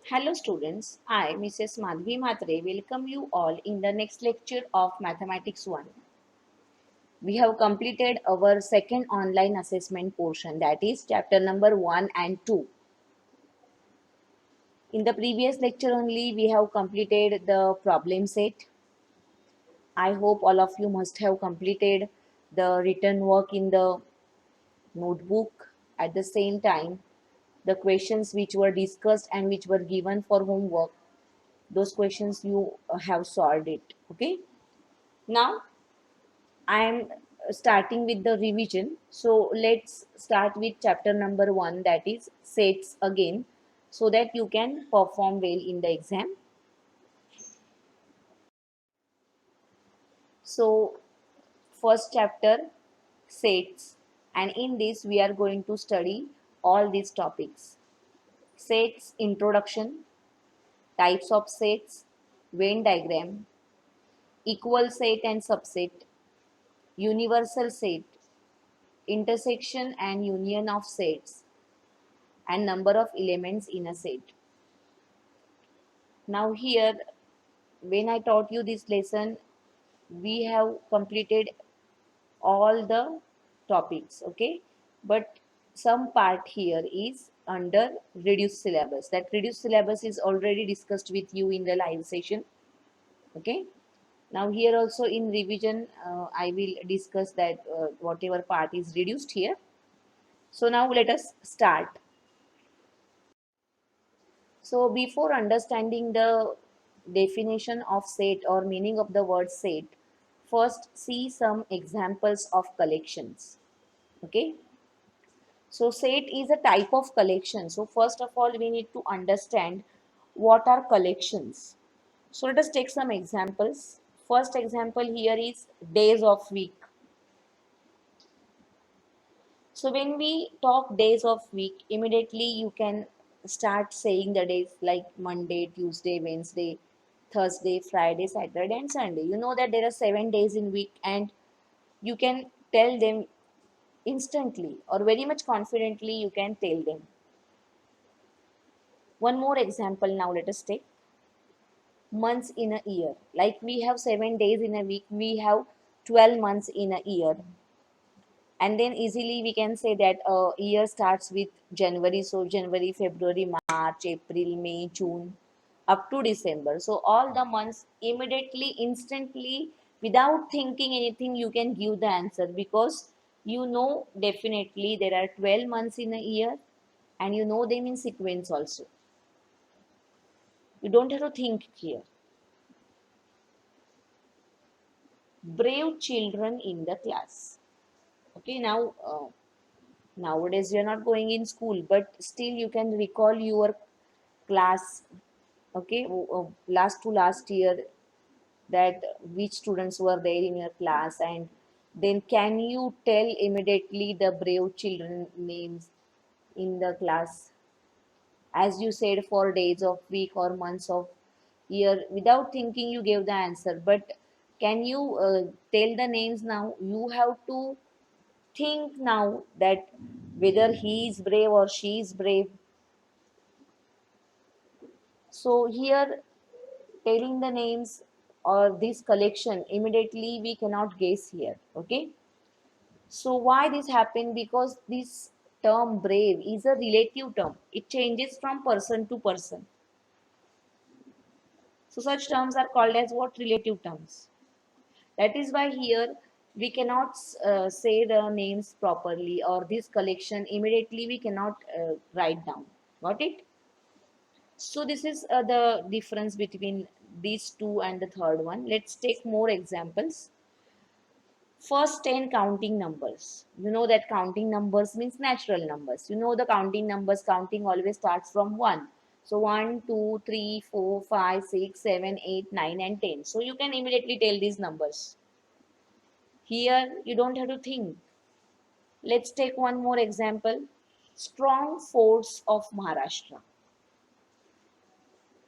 Hello students, I Mrs. Madhvi Matre welcome you all in the next lecture of Mathematics 1. We have completed our second online assessment portion, that is chapter number 1 and 2. In the previous lecture only we have completed the problem set. I hope all of you must have completed the written work in the notebook. At the same time, the questions which were discussed and which were given for homework, those questions you have solved it. Okay. Now I am starting with the revision. So let's start with chapter number 1, that is sets again, so that you can perform well in the exam. So first chapter, sets, and in this we are going to study all these topics: sets introduction, types of sets, Venn diagram, equal set and subset, universal set, intersection and union of sets, and number of elements in a set. Now here, when I taught you this lesson, we have completed all the topics, okay? But some part here is under reduced syllabus. That reduced syllabus is already discussed with you in the live session, okay? Now here also in revision, I will discuss that whatever part is reduced here. So now let us start. So before understanding the definition of set or meaning of the word set, first see some examples of collections. Okay. So set is a type of collection. So first of all, we need to understand what are collections. So let us take some examples. First example here is days of week. So when we talk days of week, immediately you can start saying the days like Monday, Tuesday, Wednesday, Thursday, Friday, Saturday, and Sunday. You know that there are 7 days in week, and you can tell them instantly or very much confidently. You can tell them. One more example now. Let us take months in a year. Like we have 7 days in a week, we have 12 months in a year. And then easily we can say that a year starts with January. So January, February, March, April, May, June, up to December. So all the months, immediately, instantly, without thinking anything, you can give the answer, because you know definitely there are 12 months in a year, and you know them in sequence also. You don't have to think here. Brave children in the class. Okay, now nowadays you are not going in school, but still you can recall your class, okay, last to last year, that which students were there in your class, and then can you tell immediately the brave children names in the class, as you said, for days of week or months of year, without thinking you gave the answer. But can you tell the names now? You have to think now that whether he is brave or she is brave. So here, telling the names or this collection, immediately we cannot guess here. Okay. So why this happened? Because this term brave is a relative term. It changes from person to person. So such terms are called as what? Relative terms. That is why here we cannot say the names properly, or this collection immediately we cannot write down. Got it? So this is the difference between these two and the third one. Let's take more examples. First 10 counting numbers. You know that counting numbers means natural numbers. You know the counting numbers, counting always starts from 1. So 1, 2, 3, 4, 5, 6, 7, 8, 9, and 10. So you can immediately tell these numbers. Here you don't have to think. Let's take one more example. Strong force of Maharashtra.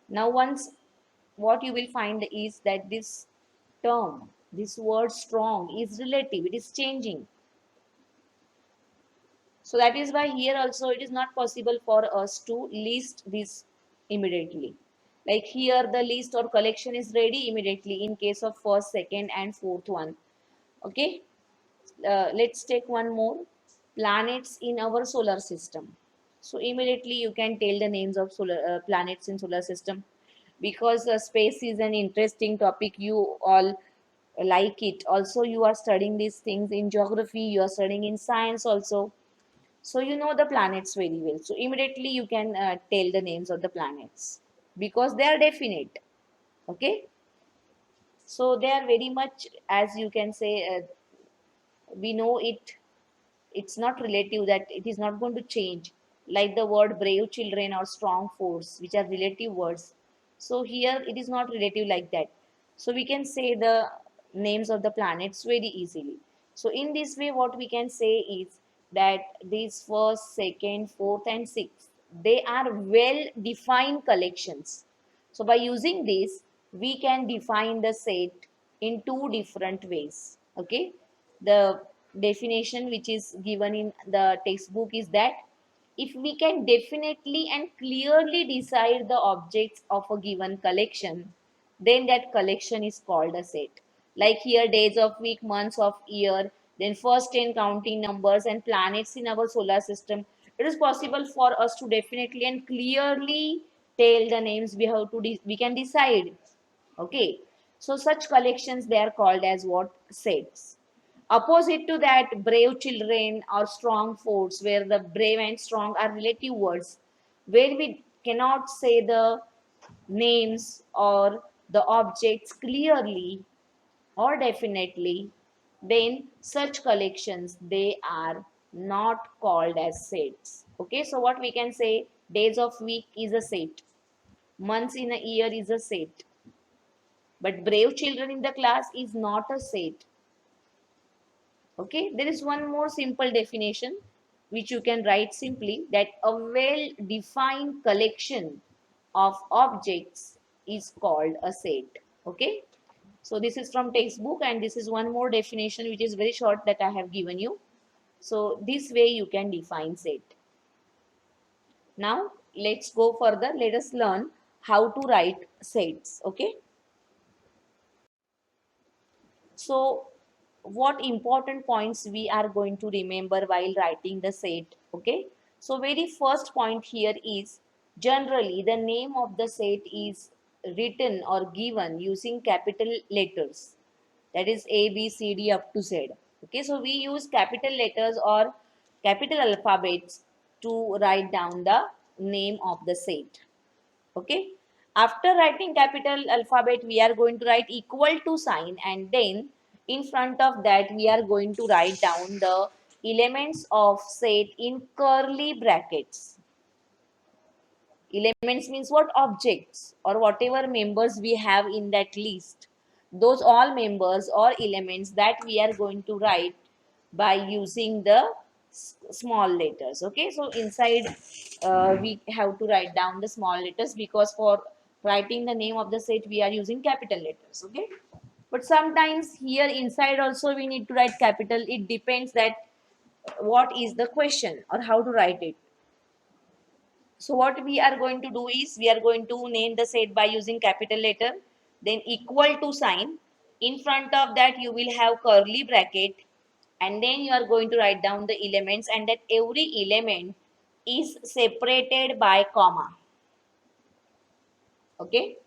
Now once, what you will find is that this term, this word strong, is relative, it is changing. So that is why here also it is not possible for us to list these immediately. Like here the list or collection is ready immediately in case of first, second and fourth one. Okay. Let's take one more, planets in our solar system. So immediately you can tell the names of solar planets in solar system, because space is an interesting topic. You all like it. Also you are studying these things in geography, you are studying in science also, so you know the planets very well. So immediately you can tell the names of the planets because they are definite. Okay, so they are very much, as you can say, we know it, it's not relative, that it is not going to change, like the word brave children or strong force, which are relative words. So here it is not relative like that, so we can say the names of the planets very easily. So in this way what we can say is that these first, second, fourth and sixth, they are well defined collections. So by using this we can define the set in two different ways. Okay, the definition which is given in the textbook is that if we can definitely and clearly decide the objects of a given collection, then that collection is called a set. Like here, days of week, months of year, then first 10 counting numbers and planets in our solar system. It is possible for us to definitely and clearly tell the names. We have to we can decide. Okay, so such collections they are called as what, sets. Opposite to that, brave children or strong force, where the brave and strong are relative words, where we cannot say the names or the objects clearly or definitely, then such collections they are not called as sets. Okay, so what we can say, days of week is a set, months in a year is a set, but brave children in the class is not a set. Okay, there is one more simple definition which you can write simply, that a well defined collection of objects is called a set. Okay, so this is from textbook and this is one more definition which is very short that I have given you. So this way you can define set. Now let's go further. Let us learn how to write sets. Okay, so what important points we are going to remember while writing the set? Okay, so very first point here is, generally the name of the set is written or given using capital letters, that is A, B, C, D up to Z. Okay, so we use capital letters or capital alphabets to write down the name of the set. Okay, after writing capital alphabet we are going to write equal to sign, and then in front of that we are going to write down the elements of set in curly brackets. Elements means what, objects or whatever members we have in that list, those all members or elements that we are going to write by using the small letters. Okay, so inside we have to write down the small letters, because for writing the name of the set we are using capital letters. Okay, but sometimes here inside also we need to write capital. It depends that what is the question or how to write it. So what we are going to do is we are going to name the set by using capital letter, then equal to sign. In front of that you will have curly bracket, and then you are going to write down the elements, and that every element is separated by comma. Okay.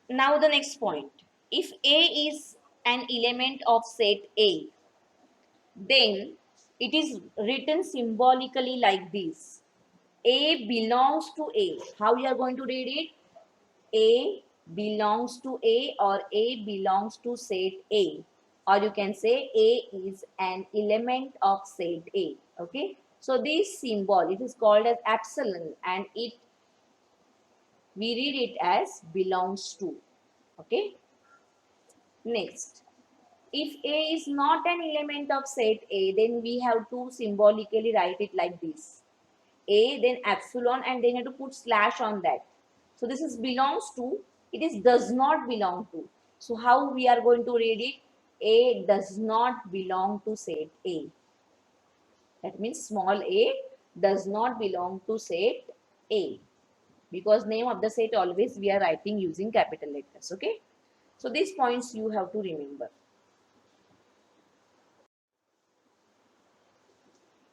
Now the next point. If A is an element of set A, then it is written symbolically like this. A belongs to A. How you are going to read it? A belongs to A, or A belongs to set A, or you can say A is an element of set A. Okay, so this symbol, it is called as epsilon, and it, we read it as belongs to. Okay, next, if A is not an element of set A, then we have to symbolically write it like this. A, then epsilon, and then you have to put slash on that. So this is belongs to, it is does not belong to. So how we are going to read it? A does not belong to set A. That means small a does not belong to set A, because name of the set always we are writing using capital letters. Okay, so these points you have to remember.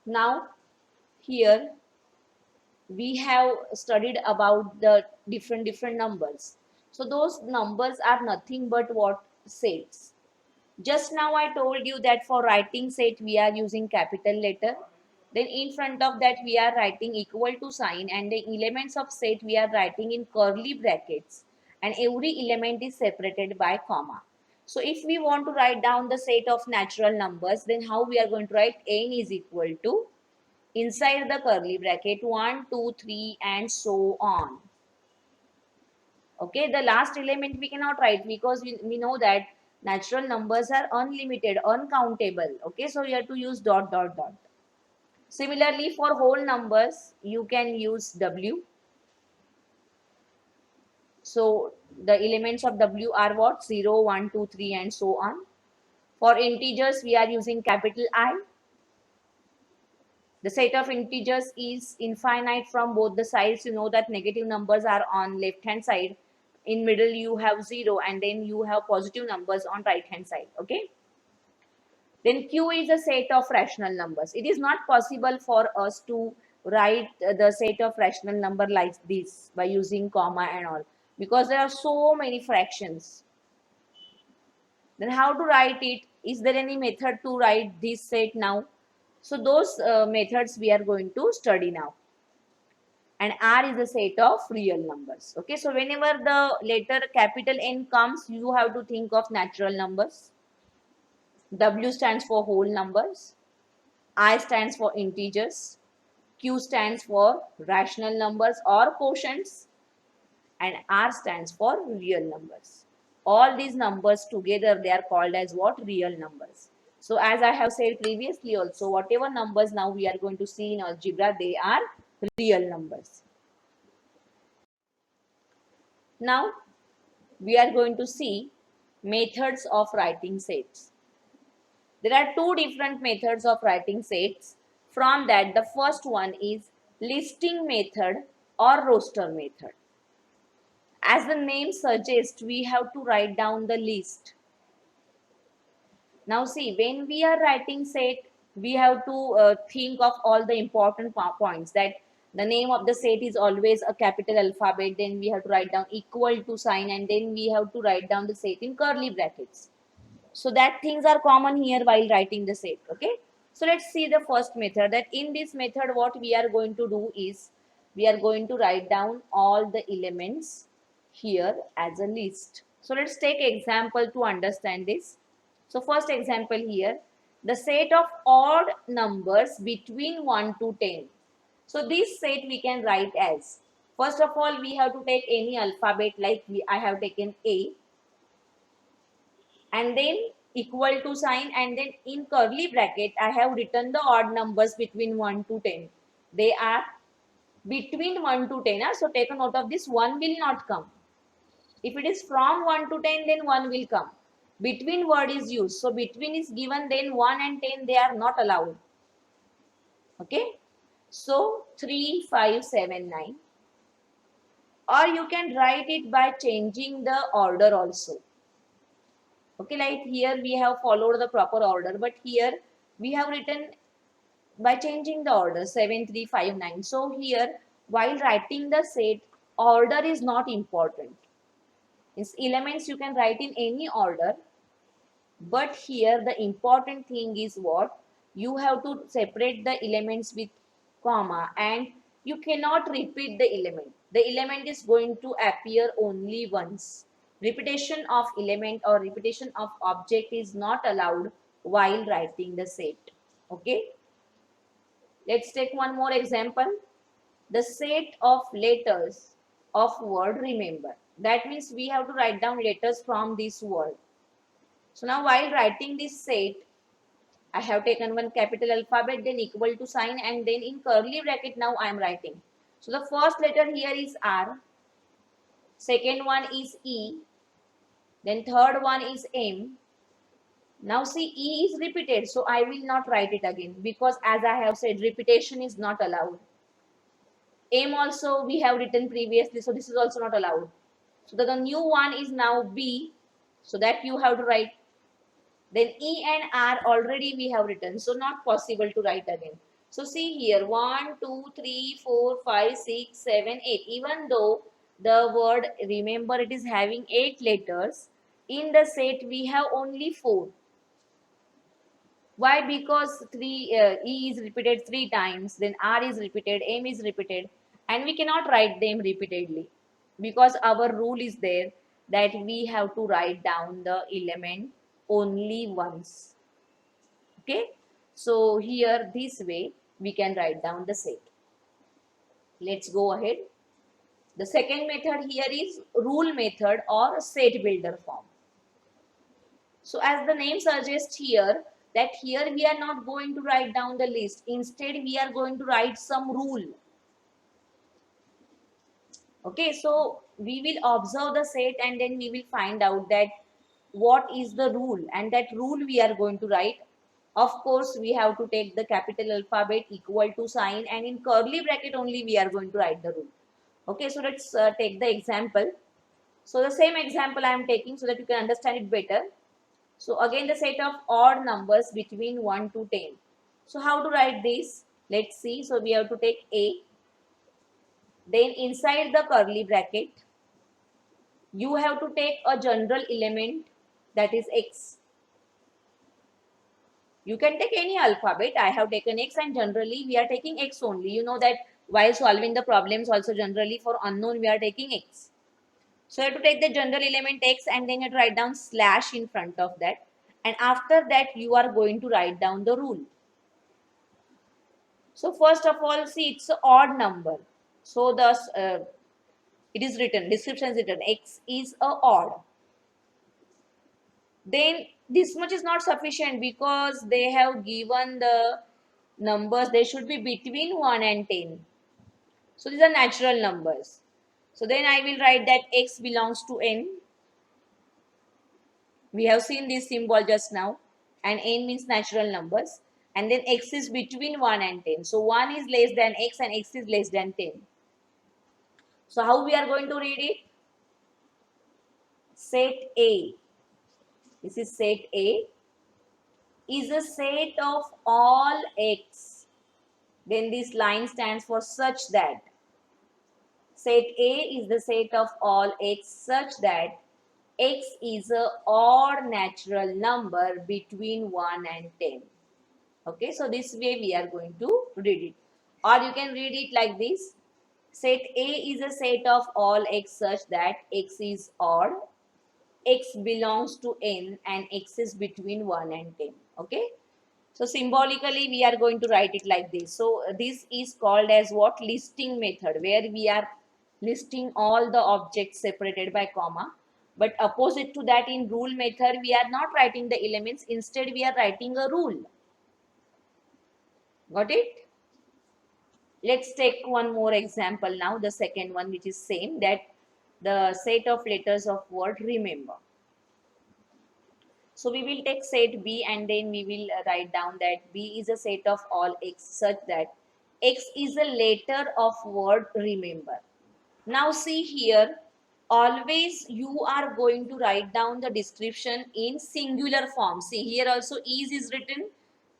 Now here we have studied about the different numbers. So those numbers are nothing but what? Sets. Just now I told you that for writing set we are using capital letter. Then in front of that we are writing equal to sign, and the elements of set we are writing in curly brackets, and every element is separated by comma. So if we want to write down the set of natural numbers, then how we are going to write? N is equal to, inside the curly bracket, 1, 2, 3 and so on. Okay, the last element we cannot write because we know that natural numbers are unlimited, uncountable. Okay, so you have to use dot dot dot. Similarly, for whole numbers you can use W. So the elements of W are what? 0, 1, 2, 3 and so on. For integers we are using capital I. The set of integers is infinite from both the sides. You know that negative numbers are on left hand side. In middle you have 0, and then you have positive numbers on right hand side. Okay. Then Q is a set of rational numbers. It is not possible for us to write the set of rational number like this by using comma and all, because there are so many fractions. Then how to write it? Is there any method to write this set now? So those methods we are going to study now. And R is a set of real numbers. Okay, so whenever the letter capital N comes, you have to think of natural numbers. W stands for whole numbers. I stands for integers. Q stands for rational numbers or quotients. And R stands for real numbers. All these numbers together, they are called as what? Real numbers. So as I have said previously also, whatever numbers now we are going to see in algebra, they are real numbers. Now we are going to see methods of writing sets. There are two different methods of writing sets. From that, the first one is listing method or roster method. As the name suggests, we have to write down the list. Now see, when we are writing set, we have to think of all the important points, that the name of the set is always a capital alphabet, then we have to write down equal to sign, and then we have to write down the set in curly brackets. So that things are common here while writing the set. Okay, so let's see the first method. That in this method what we are going to do is, we are going to write down all the elements here as a list. So let's take example to understand this. So first example here, the set of odd numbers between 1 to 10. So this set we can write as, first of all we have to take any alphabet, like I have taken A, and then equal to sign, and then in curly bracket I have written the odd numbers between 1 to 10. They are between 1 to 10. So take a note of this, 1 will not come. If it is from 1 to 10, then 1 will come. Between word is used. So between is given, then 1 and 10 they are not allowed. Okay. So 3, 5, 7, 9. Or you can write it by changing the order also. Okay, like here we have followed the proper order, but here we have written by changing the order 7, 3, 5, 9. So here while writing the set, order is not important. Its elements you can write in any order, but here the important thing is what? You have to separate the elements with comma, and you cannot repeat the element. The element is going to appear only once. Repetition of element or repetition of object is not allowed while writing the set. Okay. Let's take one more example. The set of letters of word remember. That means we have to write down letters from this word. So now while writing this set, I have taken one capital alphabet, then equal to sign, and then in curly bracket now I am writing. So the first letter here is R, second one is E, then third one is M. Now see, E is repeated, so I will not write it again, because as I have said, repetition is not allowed. M also we have written previously, so this is also not allowed. So the new one is now B, so that you have to write. Then E and R already we have written, so not possible to write again. So see here, 1, 2, 3, 4, 5, 6, 7, 8. Even though the word, remember, it is having 8 letters, in the set we have only 4. Why? Because E is repeated 3 times, then R is repeated, M is repeated, and we cannot write them repeatedly because our rule is there that we have to write down the element only once. Okay, so here this way we can write down the set. Let's go ahead. The second method here is rule method or set builder form. So as the name suggests here, that here we are not going to write down the list. Instead, we are going to write some rule. Okay, so we will observe the set and then we will find out that what is the rule, and that rule we are going to write. Of course, we have to take the capital alphabet equal to sign, and in curly bracket only we are going to write the rule. Okay, so let's take the example. So the same example I am taking so that you can understand it better. So again the set of odd numbers between 1 to 10. So how to write this? Let's see. So we have to take A. Then inside the curly bracket, you have to take a general element, that is X. You can take any alphabet. I have taken X, and generally we are taking X only. You know that while solving the problems also generally for unknown we are taking X. So you have to take the general element X and then you have to write down slash in front of that. And after that you are going to write down the rule. So first of all, see, it's an odd number. So thus it is written, description is written, X is a odd. Then this much is not sufficient because they have given the numbers, they should be between 1 and 10. So these are natural numbers. So then I will write that X belongs to N. We have seen this symbol just now, and N means natural numbers, and then X is between 1 and 10. So 1 is less than X and X is less than 10. So how we are going to read it? Set A, this is set A, is a set of all X. Then this line stands for such that. Set A is the set of all X such that X is a odd natural number between 1 and 10. Okay, so this way we are going to read it. Or you can read it like this. Set A is a set of all X such that X is odd, X belongs to N, and X is between 1 and 10. Okay. So symbolically we are going to write it like this. So this is called as what? Listing method, where we are listing all the objects separated by comma. But opposite to that, in rule method, we are not writing the elements. Instead, we are writing a rule. Got it? Let's take one more example now, the second one, which is same, that the set of letters of word remember. So we will take set B and then we will write down that B is a set of all X such that X is a letter of word remember. Now see here, always you are going to write down the description in singular form. See here also is written,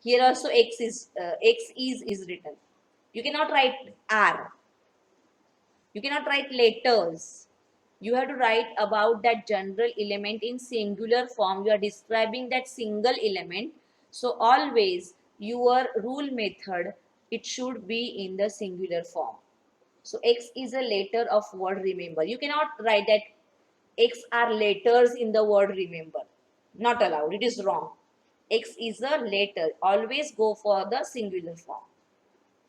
here also X is written. You cannot write R. You cannot write letters. You have to write about that general element in singular form. You are describing that single element. So always your rule method, it should be in the singular form. So X is a letter of word remember. You cannot write that X are letters in the word remember. Not allowed. It is wrong. X is a letter. Always go for the singular form.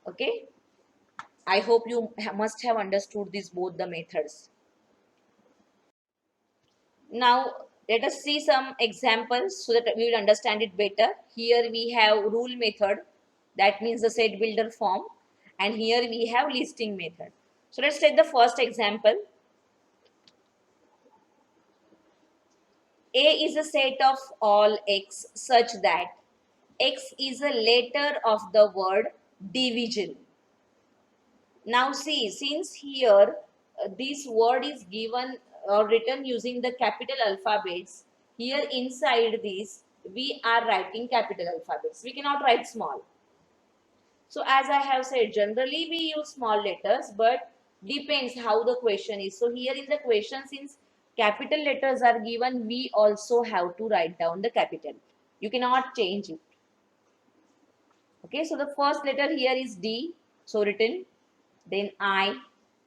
Okay. I hope you must have understood these both the methods. Now let us see some examples so that we will understand it better. Here we have rule method, that means the set builder form, and here we have listing method. So let's take the first example. A is a set of all X such that X is a letter of the word division. Now see, since here this word is given or written using the capital alphabets, here inside this we are writing capital alphabets. We cannot write small. So as I have said, generally we use small letters, but depends how the question is. So here in the question, since capital letters are given, we also have to write down the capital. You cannot change it. Okay, so the first letter here is D, so written, then I,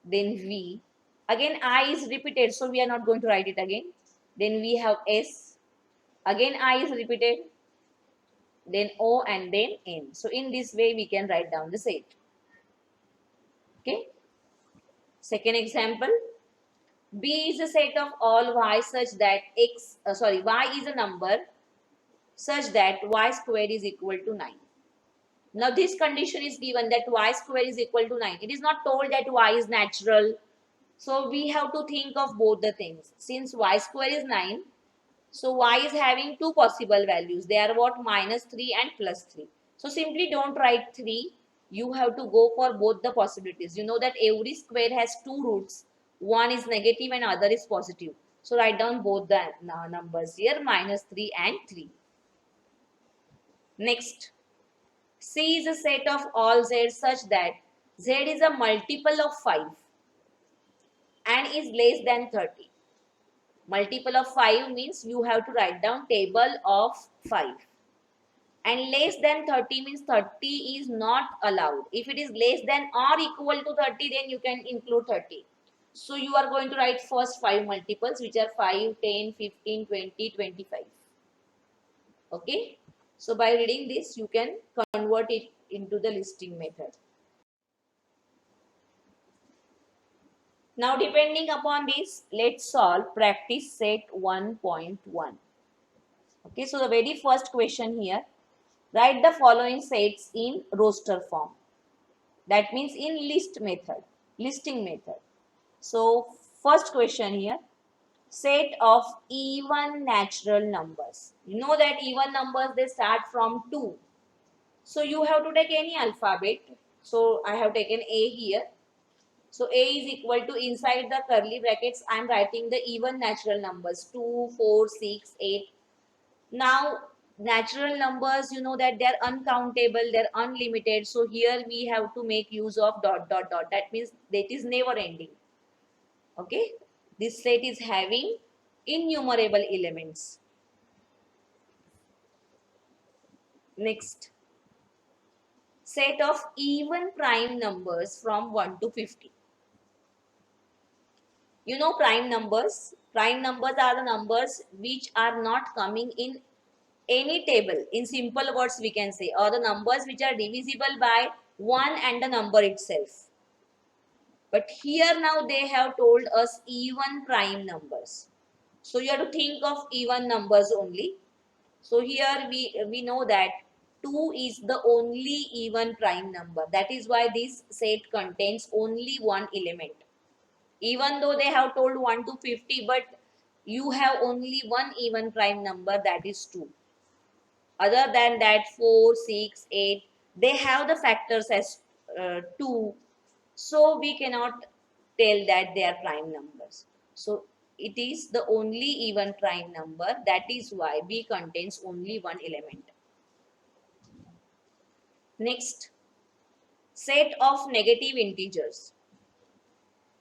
then V. Again, I is repeated, so we are not going to write it again. Then we have S. Again, I is repeated, then O, and then N. So in this way, we can write down the set. Okay. Second example, B is a set of all y such that y is a number such that y square is equal to 9. Now this condition is given that y square is equal to 9. It is not told that y is natural. So we have to think of both the things. Since y square is 9, so y is having two possible values. They are what? Minus 3 and plus 3. So simply don't write 3. You have to go for both the possibilities. You know that every square has two roots. One is negative and other is positive. So write down both the numbers here, minus 3 and 3. Next, C is a set of all z such that z is a multiple of 5 and is less than 30. Multiple of 5 means you have to write down table of 5. And less than 30 means 30 is not allowed. If it is less than or equal to 30, then you can include 30. So you are going to write first 5 multiples, which are 5, 10, 15, 20, 25. Okay. So by reading this, you can convert it into the listing method. Now depending upon this, let's solve practice set 1.1. Okay, so the very first question here, write the following sets in roster form. That means in listing method. So first question here, set of even natural numbers. You know that even numbers, they start from 2. So you have to take any alphabet. So I have taken A here. So A is equal to, inside the curly brackets, I am writing the even natural numbers 2, 4, 6, 8. Now natural numbers, you know that they are uncountable, they are unlimited. So here we have to make use of dot dot dot. That means that is never ending. Okay, this set is having innumerable elements. Next, set of even prime numbers from 1 to 50. You know prime numbers. Prime numbers are the numbers which are not coming in any table. In simple words we can say, or the numbers which are divisible by 1 and the number itself. But here now they have told us even prime numbers. So you have to think of even numbers only. So here we know that 2 is the only even prime number. That is why this set contains only one element. Even though they have told 1 to 50, but you have only one even prime number, that is 2. Other than that, 4, 6, 8, they have the factors as 2. So we cannot tell that they are prime numbers. So it is the only even prime number. That is why B contains only one element. Next, set of negative integers.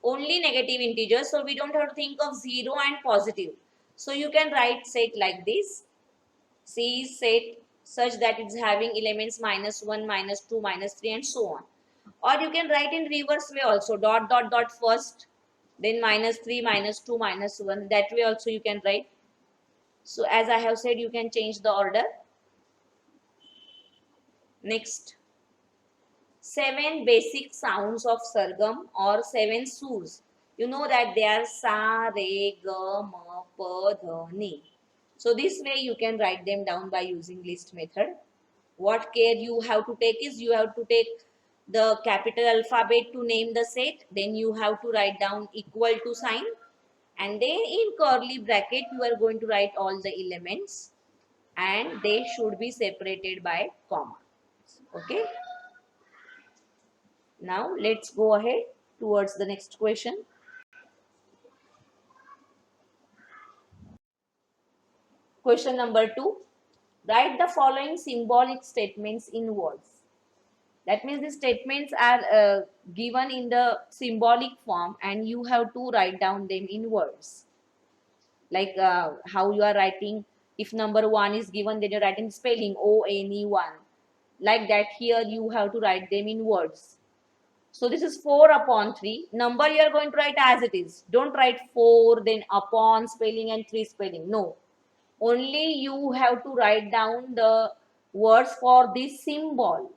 Only negative integers. So we don't have to think of 0 and positive. So you can write set like this. C is set such that it's having elements -1, -2, -3 and so on. Or you can write in reverse way also, dot dot dot first, then -3, -2, -1. That way also you can write. So as I have said, you can change the order. Next, 7 basic sounds of Sargam or 7 surs. You know that they are sa, re, ga, ma, pa, dha, ni. So this way you can write them down by using list method. What care you have to take is, you have to take the capital alphabet to name the set. Then you have to write down equal to sign. And then in curly bracket, you are going to write all the elements. And they should be separated by comma. Okay. Now let's go ahead towards the next question. Question number 2. Write the following symbolic statements in words. That means the statements are given in the symbolic form and you have to write down them in words. Like how you are writing, if number 1 is given, then you're writing spelling ONE1. Like that, here you have to write them in words. So this is 4 upon 3. Number you are going to write as it is. Don't write 4, then upon spelling and 3 spelling. No. Only you have to write down the words for this symbol.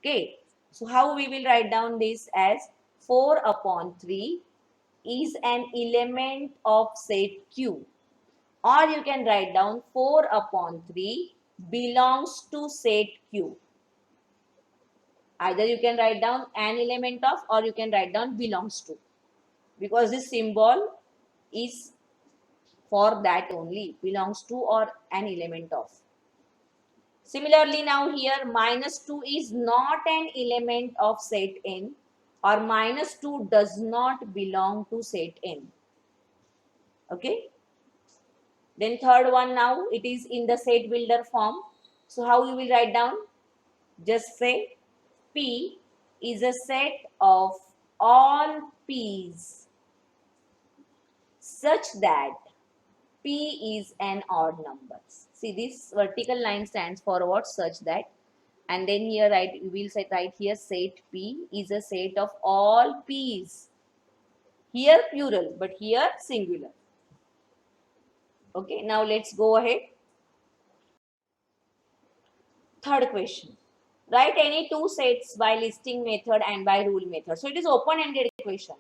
Okay. So how we will write down this as 4 upon 3 is an element of set Q. Or you can write down 4 upon 3 belongs to set Q. Either you can write down an element of or you can write down belongs to. Because this symbol is for that only, belongs to or an element of. Similarly, now here minus 2 is not an element of set N, or minus 2 does not belong to set N. Okay. Then third one, now it is in the set builder form. So how you will write down? Just say P is a set of all P's such that P is an odd number. See, this vertical line stands for what? Such that. And then here we will say right here set P is a set of all P's. Here plural, but here singular. Okay, now let's go ahead. Third question. Write any two sets by listing method and by rule method. So it is open-ended question.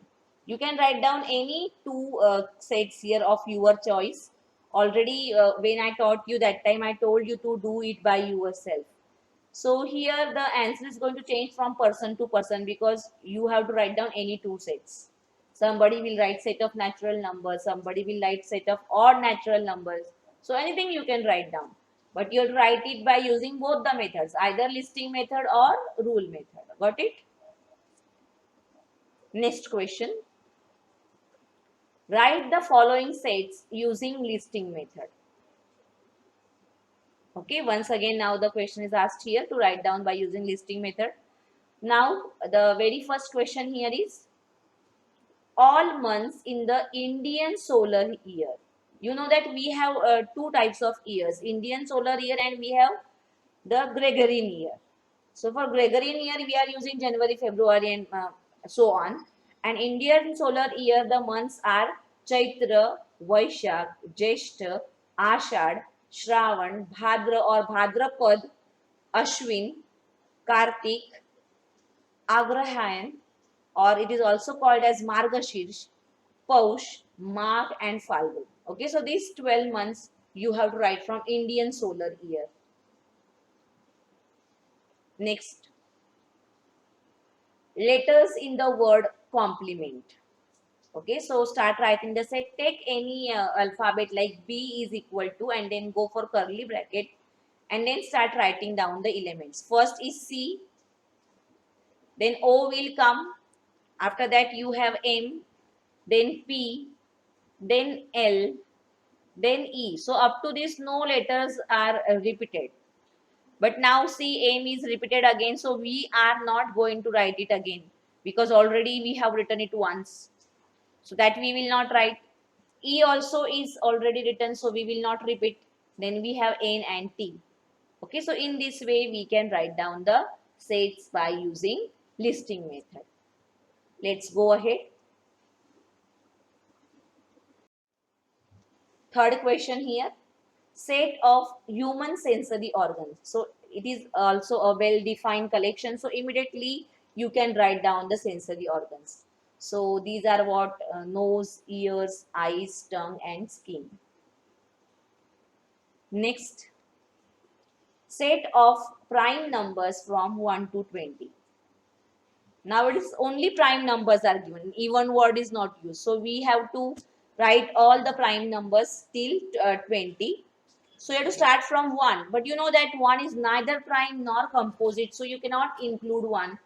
You can write down any two sets here of your choice. Already when I taught you that time, I told you to do it by yourself. So here the answer is going to change from person to person because you have to write down any two sets. Somebody will write set of natural numbers, somebody will write set of odd natural numbers. So anything you can write down. But you'll write it by using both the methods, either listing method or rule method. Got it? Next question. Write the following sets using listing method. Okay, once again now the question is asked here to write down by using listing method. Now the very first question here is all months in the Indian solar year. You know that we have two types of years, Indian solar year and we have the Gregorian year. So for Gregorian year, we are using January, February and so on. And Indian solar year, the months are Chaitra, Vaishak, Jeshta, Ashad, Shravan, Bhadra or Bhadrapad, Ashwin, Kartik, Agrahayan, or it is also called as Margashirsh, Paush, Magh and Falgun. Okay, so these 12 months you have to write from Indian solar year. Next, letters in the word complement. Okay, so start writing the set. Take any alphabet like B is equal to and then go for curly bracket and then start writing down the elements. First is C, then O will come. After that you have M, then P, then L, then E. So up to this no letters are repeated. But now see M is repeated again. So we are not going to write it again because already we have written it once. So that we will not write. E also is already written. So we will not repeat. Then we have N and T. Okay. So in this way we can write down the sets by using listing method. Let's go ahead. Third question here. Set of human sensory organs. So it is also a well-defined collection. So immediately you can write down the sensory organs. So these are what nose, ears, eyes, tongue and skin. Next, set of prime numbers from 1 to 20. Now it is only prime numbers are given. Even word is not used. So we have to write all the prime numbers till 20. So you have to start from 1. But you know that 1 is neither prime nor composite. So you cannot include 1.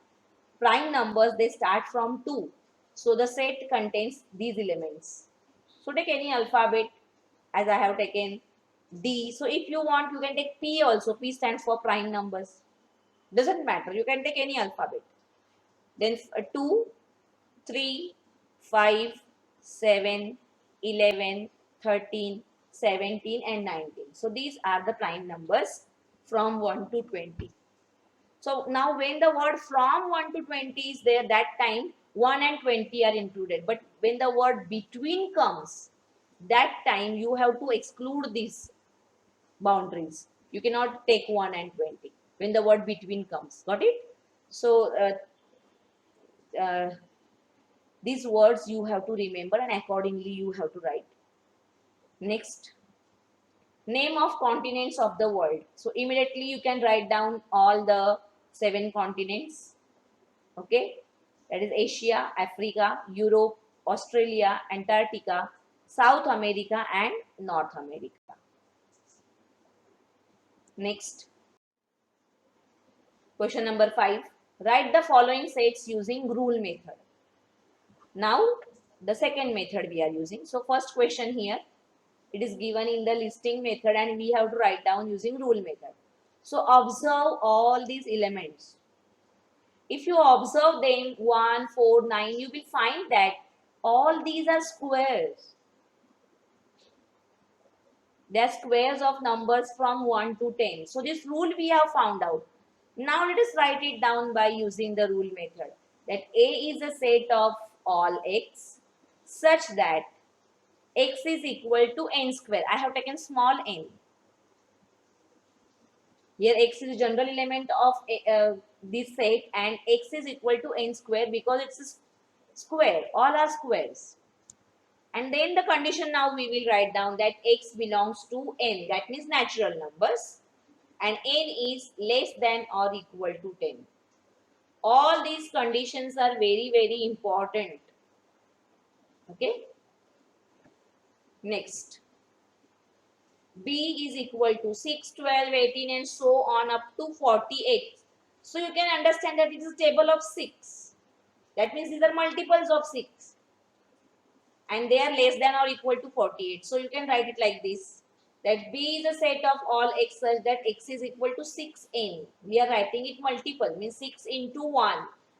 prime numbers, they start from 2. So the set contains these elements. So take any alphabet, as I have taken D. So if you want, you can take P also. P stands for prime numbers. Doesn't matter. You can take any alphabet. Then 2, 3, 5, 7, 11, 13, 17 and 19. So these are the prime numbers from 1 to 20. So now when the word from 1 to 20 is there, that time 1 and 20 are included. But when the word between comes, that time you have to exclude these boundaries. You cannot take 1 and 20 when the word between comes. Got it? So these words you have to remember and accordingly you have to write. Next, name of continents of the world. So immediately you can write down all the 7 continents. Okay, that is Asia, Africa, Europe, Australia, Antarctica, South America and North America. Next, question number 5. Write the following sets using rule method. Now the second method we are using. So first question here, it is given in the listing method and we have to write down using rule method. So observe all these elements. If you observe them 1, 4, 9, you will find that all these are squares. They are squares of numbers from 1 to 10. So this rule we have found out. Now let us write it down by using the rule method. That A is a set of all x such that x is equal to n square. I have taken small n. Here x is the general element of this set and x is equal to n square because it's a square. All are squares. And then the condition now we will write down that x belongs to n. That means natural numbers. And n is less than or equal to 10. All these conditions are very, very important. Okay. Next. B is equal to 6, 12, 18 and so on up to 48. So you can understand that it is a table of 6. That means these are multiples of 6. And they are less than or equal to 48. So you can write it like this. That B is a set of all x such that x is equal to 6n. We are writing it multiple. Means 6 into 1.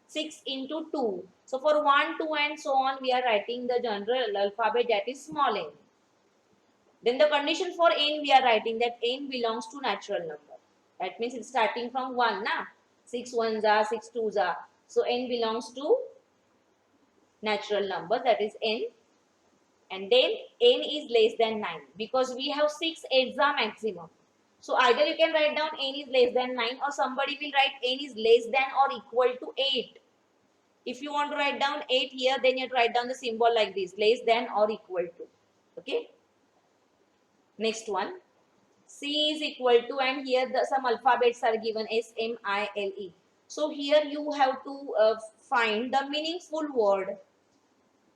6 into 2. So for 1, 2 and so on we are writing the general alphabet that is small n. Then the condition for n we are writing that n belongs to natural number. That means it's starting from 1 na. 6 ones are, 6 twos are. So n belongs to natural number that is n. And then n is less than 9 because we have 6 8s are maximum. So either you can write down n is less than 9 or somebody will write n is less than or equal to 8. If you want to write down 8 here, then you have to write down the symbol like this, less than or equal to. Okay. Next one. C is equal to, and here some alphabets are given S, M, I, L, E. So here you have to find the meaningful word.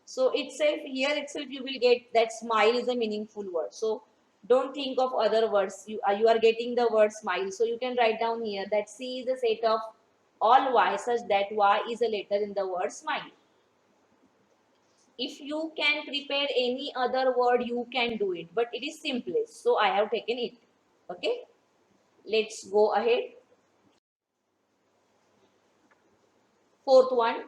So itself, here itself you will get that smile is a meaningful word. So don't think of other words. You are getting the word smile. So you can write down here that C is a set of all Y such that Y is a letter in the word smile. If you can prepare any other word, you can do it. But it is simplest. So I have taken it. Okay. Let's go ahead. Fourth one.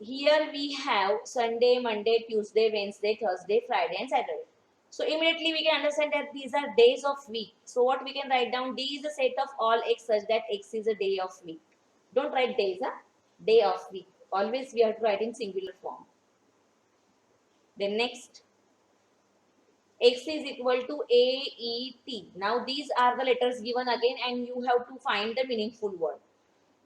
Here we have Sunday, Monday, Tuesday, Wednesday, Thursday, Friday and Saturday. So immediately we can understand that these are days of week. So what we can write down, D is a set of all x such that x is a day of week. Don't write days, huh? Day of week. Always we have to write in singular form. Then next, x is equal to A, E, T. Now these are the letters given again and you have to find the meaningful word.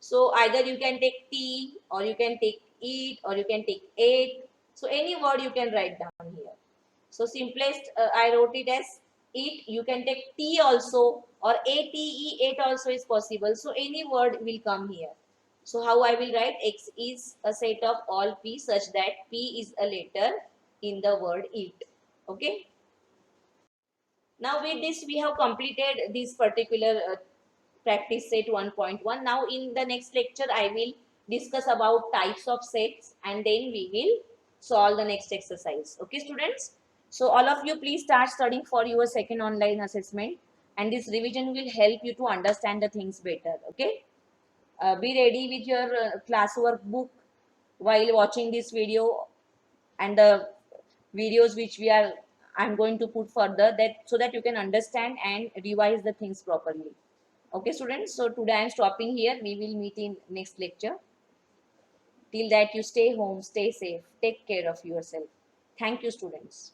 So either you can take T or you can take eat or you can take eight. So any word you can write down here. So simplest I wrote it as eat. You can take T also or ATE, 8 also is possible. So any word will come here. So how I will write, X is a set of all P such that P is a letter in the word eat. Okay. Now with this we have completed this particular practice set 1.1. Now in the next lecture I will discuss about types of sets, and then we will solve the next exercise. Okay, students? So all of you please start studying for your second online assessment, and this revision will help you to understand the things better. Okay? Be ready with your classwork book while watching this video, and the videos which I'm going to put further, that so that you can understand and revise the things properly. Okay, students? So today I'm stopping here. We will meet in next lecture. Till that, you stay home, stay safe, take care of yourself. Thank you, students.